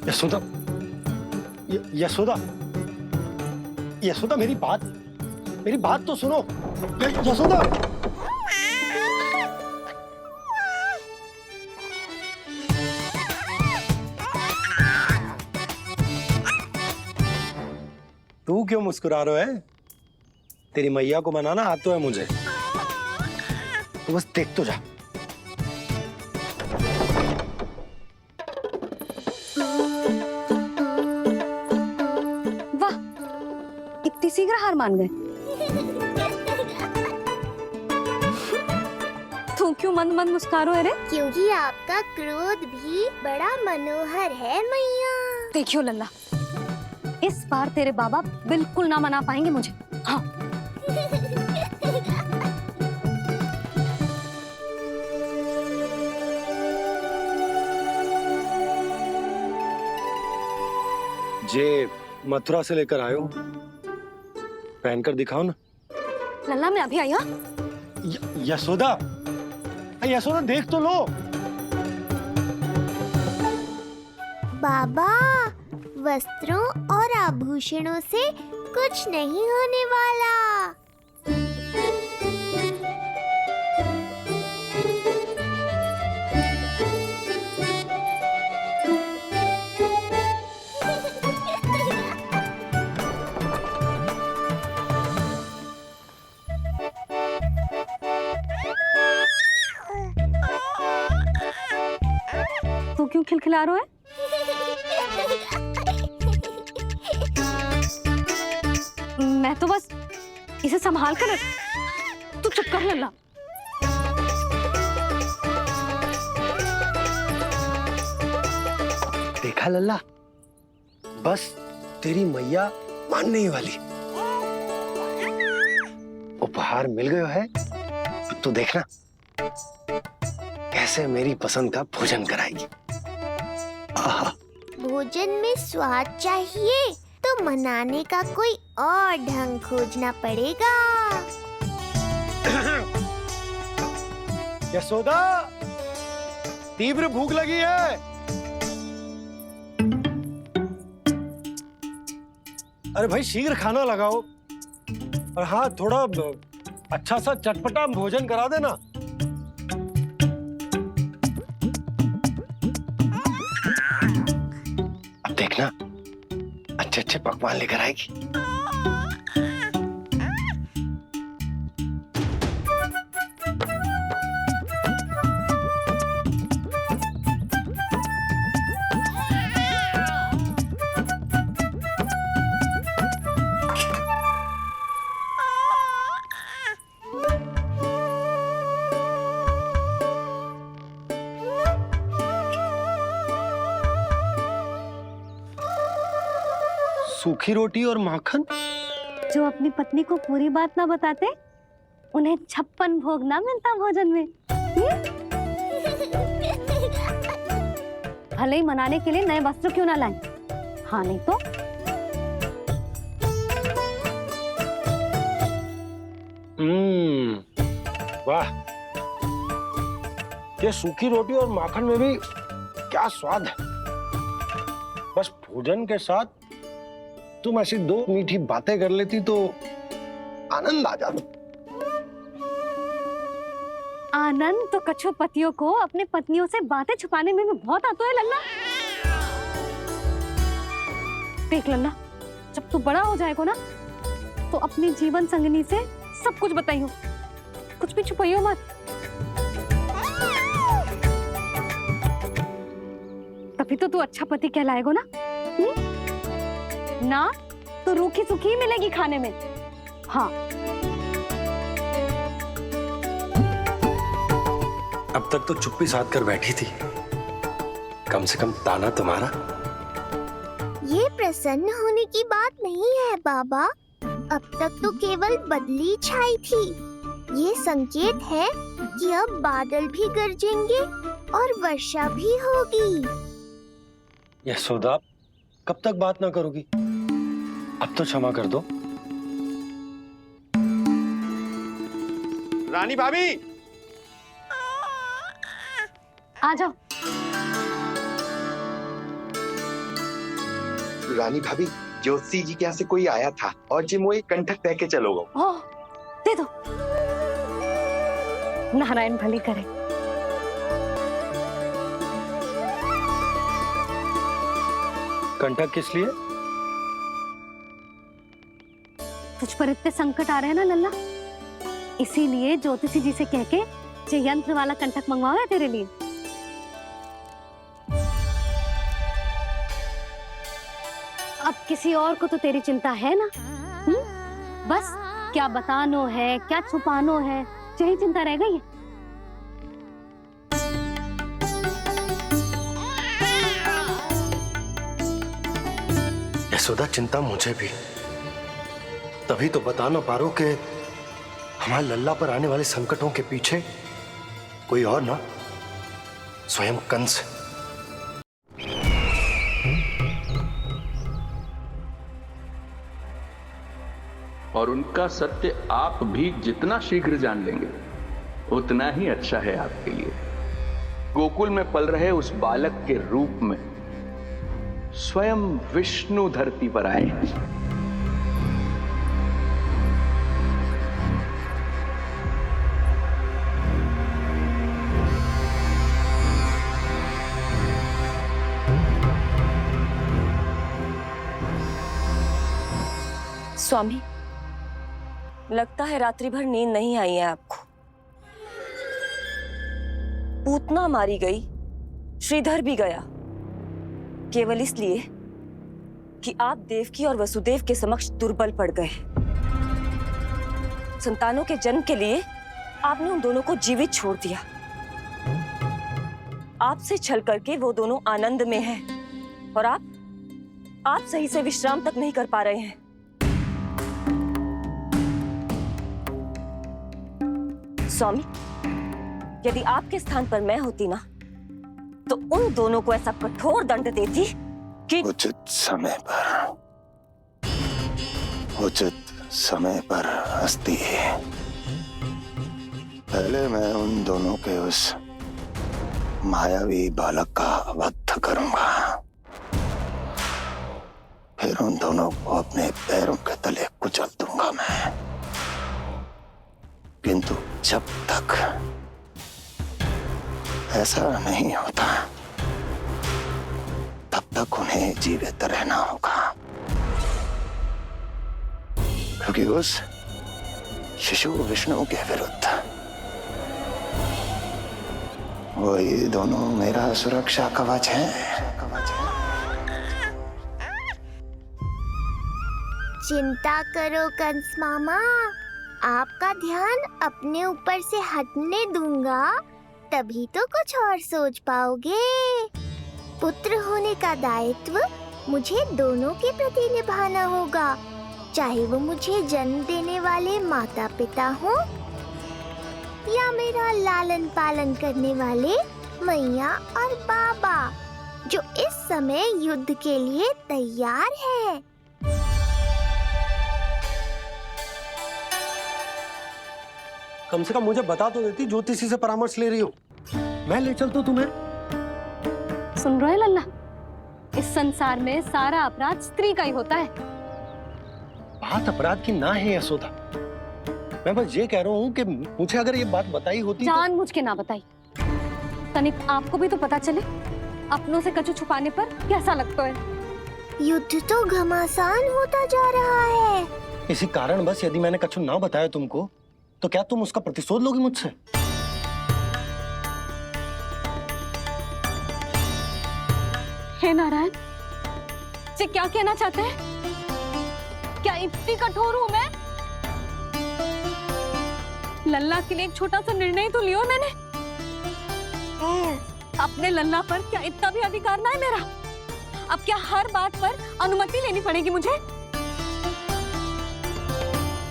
यशोदा, यशोदा, यशोदा, मेरी बात तो सुनो। यशोदा, तू क्यों मुस्कुरा रहा है? तेरी मैया को मनाना आता है मुझे। तू बस देख तो जा। वाह, इतनी शीघ्र हार मान गए। तू क्यों मंद मंद मुस्कुरा रहे? क्योंकि आपका क्रोध भी बड़ा मनोहर है मैया। देखियो लल्ला, इस बार तेरे बाबा बिल्कुल ना मना पाएंगे मुझे। हाँ। जे मथुरा से लेकर आयो, पहनकर दिखाओ ना। लल्ला मैं अभी आई। हाँ, यशोदा, यशोदा देख तो लो। बाबा, वस्त्रों और आभूषणों से कुछ नहीं होने वाला। तू क्यों खिलखिला रहा है? मैं तो बस इसे संभाल कर तू चुप कर लल्ला। देखा लल्ला, बस तेरी मैया मानने ही वाली। उपहार मिल गया है, तो देखना कैसे मेरी पसंद का भोजन कराएगी। आहा। भोजन में स्वाद चाहिए तो मनाने का कोई और ढंग खोजना पड़ेगा। यशोदा, तीव्र भूख लगी है। अरे भाई शीघ्र खाना लगाओ, और हाँ थोड़ा अच्छा सा चटपटा भोजन करा देना। अब देखना अच्छे अच्छे पकवान लेकर आएगी। सूखी रोटी और माखन। जो अपनी पत्नी को पूरी बात ना बताते, उन्हें 56 भोग ना मिलता भोजन में। भले ही मनाने के लिए नए वस्त्र क्यों ना लाएं, हाँ नहीं तो वाह, ये सूखी रोटी और माखन में भी क्या स्वाद है। बस भोजन के साथ तुम ऐसी दो मीठी बातें कर लेती तो आनंद आ जाता। आनंद तो कछुआ पतियों को अपने पत्नियों से बातें छुपाने में भी बहुत आता है लल्ला। देख लल्ला, जब तू बड़ा हो जाएगा ना, तो अपनी जीवन संगनी से सब कुछ बताइयो, कुछ भी छुपाइयो मत। तभी तो तू अच्छा पति कहलाएगा ना। ना तो रूखी सूखी मिलेगी खाने में। हाँ, अब तक तो चुप्पी साध कर बैठी थी, कम से कम ताना तुम्हारा। ये प्रसन्न होने की बात नहीं है बाबा, अब तक तो केवल बदली छाई थी। ये संकेत है कि अब बादल भी गरजेंगे और वर्षा भी होगी। यशोदा, कब तक बात ना करोगी? अब तो क्षमा कर दो। रानी भाभी, आ जाओ। रानी भाभी, ज्योति जी के यहाँ से कोई आया था और जी मुझे कंठक दे के चलोगे। ओह, दे दो। नारायण भली करे। कंठक किस लिए? तुझ पर इतने संकट आ रहे हैं ना लल्ला, इसीलिए ज्योतिषी जी से कह के ये यंत्र वाला कंठक मंगवाओ है तेरे लिए। अब किसी और को तो तेरी चिंता है ना? बस क्या बतानो है, क्या छुपानो है, यही चिंता रह गई है। यशोदा, चिंता मुझे भी, तभी तो बता ना पा रहा हूं कि हमारे लल्ला पर आने वाले संकटों के पीछे कोई और ना, स्वयं कंस। और उनका सत्य आप भी जितना शीघ्र जान लेंगे उतना ही अच्छा है आपके लिए। गोकुल में पल रहे उस बालक के रूप में स्वयं विष्णु धरती पर आए हैं। स्वामी, लगता है रात्रि भर नींद नहीं आई है आपको। पूतना मारी गई, श्रीधर भी गया, केवल इसलिए कि आप देवकी और वसुदेव के समक्ष दुर्बल पड़ गए। संतानों के जन्म के लिए आपने उन दोनों को जीवित छोड़ दिया। आपसे छल करके वो दोनों आनंद में हैं और आप सही से विश्राम तक नहीं कर पा रहे हैं। स्वामी, यदि आपके स्थान पर मैं होती ना, तो उन दोनों को ऐसा कठोर दंड देती कि उचित समय पर हस्ती। पहले मैं उन दोनों के उस मायावी बालक का वध करूंगा, फिर उन दोनों को अपने पैरों के तले कुचल दूंगा मैं। किंतु जब तक ऐसा नहीं होता तब तक उन्हें जीवित रहना होगा, क्योंकि उस शिशु विष्णु के विरुद्ध वही दोनों मेरा सुरक्षा कवच है। चिंता करो कंस मामा, आपका ध्यान अपने ऊपर से हटने दूंगा, तभी तो कुछ और सोच पाओगे। पुत्र होने का दायित्व मुझे दोनों के प्रति निभाना होगा, चाहे वो मुझे जन्म देने वाले माता पिता हो या मेरा लालन पालन करने वाले मैया और बाबा, जो इस समय युद्ध के लिए तैयार है। कम से कम मुझे बता तो देती, ज्योतिषी से परामर्श ले रही हो, मैं ले चलता तुम्हें। सुन रहे लल्ला, इस संसार में सारा अपराध स्त्री का ही होता है। बात अपराध की ना है यशोदा, मैं बस ये कह रहा हूँ कि मुझे अगर ये बात बताई होती जानबूझ के ना बताई, तनिक आपको भी तो पता चले अपनों से कछु छुपाने पर कैसा लगता है। युद्ध तो घमासान होता जा रहा है। इसी कारण बस यदि मैंने कछु ना बताया तुमको, तो क्या तुम उसका प्रतिशोध लोगी मुझसे? हे नारायण, ये क्या कहना चाहते हैं? क्या इतनी कठोर हूं मैं? लल्ला के लिए एक छोटा सा निर्णय तो लियो मैंने। अपने लल्ला पर क्या इतना भी अधिकार ना है मेरा? अब क्या हर बात पर अनुमति लेनी पड़ेगी मुझे?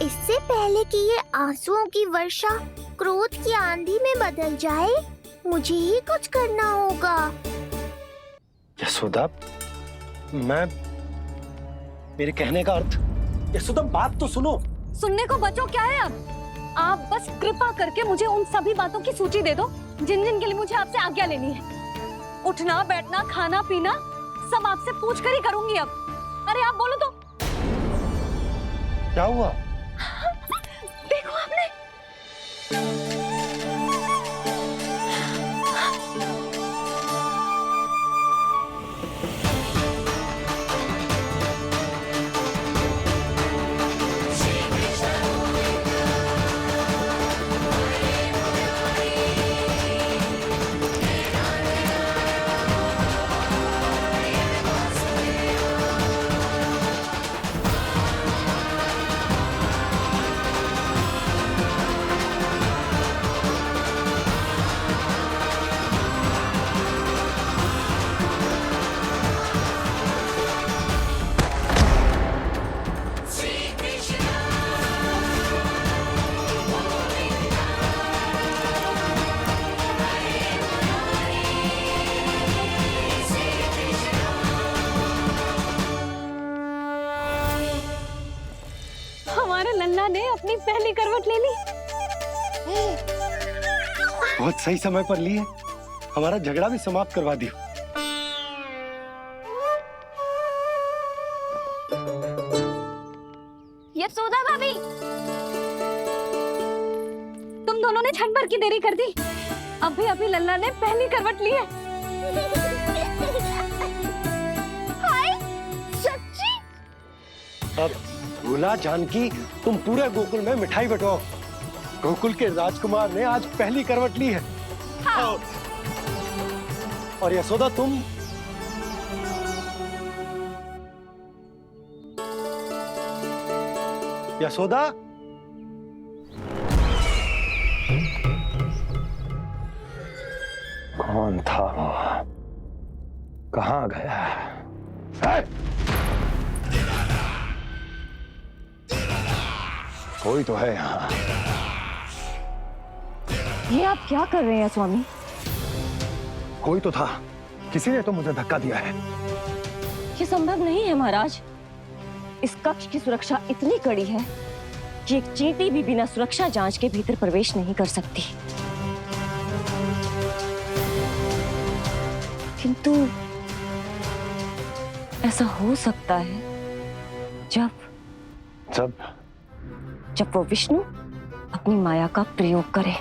इससे पहले कि ये आंसुओं की वर्षा क्रोध की आंधी में बदल जाए, मुझे ही कुछ करना होगा। यशोदा, मेरे कहने का अर्थ, यशोदा बात तो सुनो। सुनने को बचो क्या है अब? आप बस कृपा करके मुझे उन सभी बातों की सूची दे दो जिन जिन के लिए मुझे आपसे आज्ञा लेनी है। उठना बैठना खाना पीना सब आपसे पूछ कर ही करूंगी अब। अरे आप बोलो तो। क्या हुआ? देखो आपने। हमारे लल्ला ने अपनी पहली करवट ले ली। बहुत सही समय पर ली है, हमारा झगड़ा भी समाप्त करवा दियो। यशोदा भाभी, तुम दोनों ने क्षण भर की देरी कर दी। अभी लल्ला ने पहली करवट ली है। हाय, सच्ची? अब भोला जानकी, तुम पूरे गोकुल में मिठाई बंटवाओ। गोकुल के राजकुमार ने आज पहली करवट ली है। हाँ। और यशोदा तुम यशोदा, कौन था वो? कहाँ गया? है? कोई तो है यहाँ। ये आप क्या कर रहे हैं स्वामी? कोई तो था, किसी ने तो मुझे धक्का दिया है। ये संभव नहीं है महाराज। इस कक्ष की सुरक्षा इतनी कड़ी है कि एक चींटी भी बिना सुरक्षा जांच के भीतर प्रवेश नहीं कर सकती। किंतु ऐसा हो सकता है जब वो विष्णु अपनी माया का प्रयोग करे।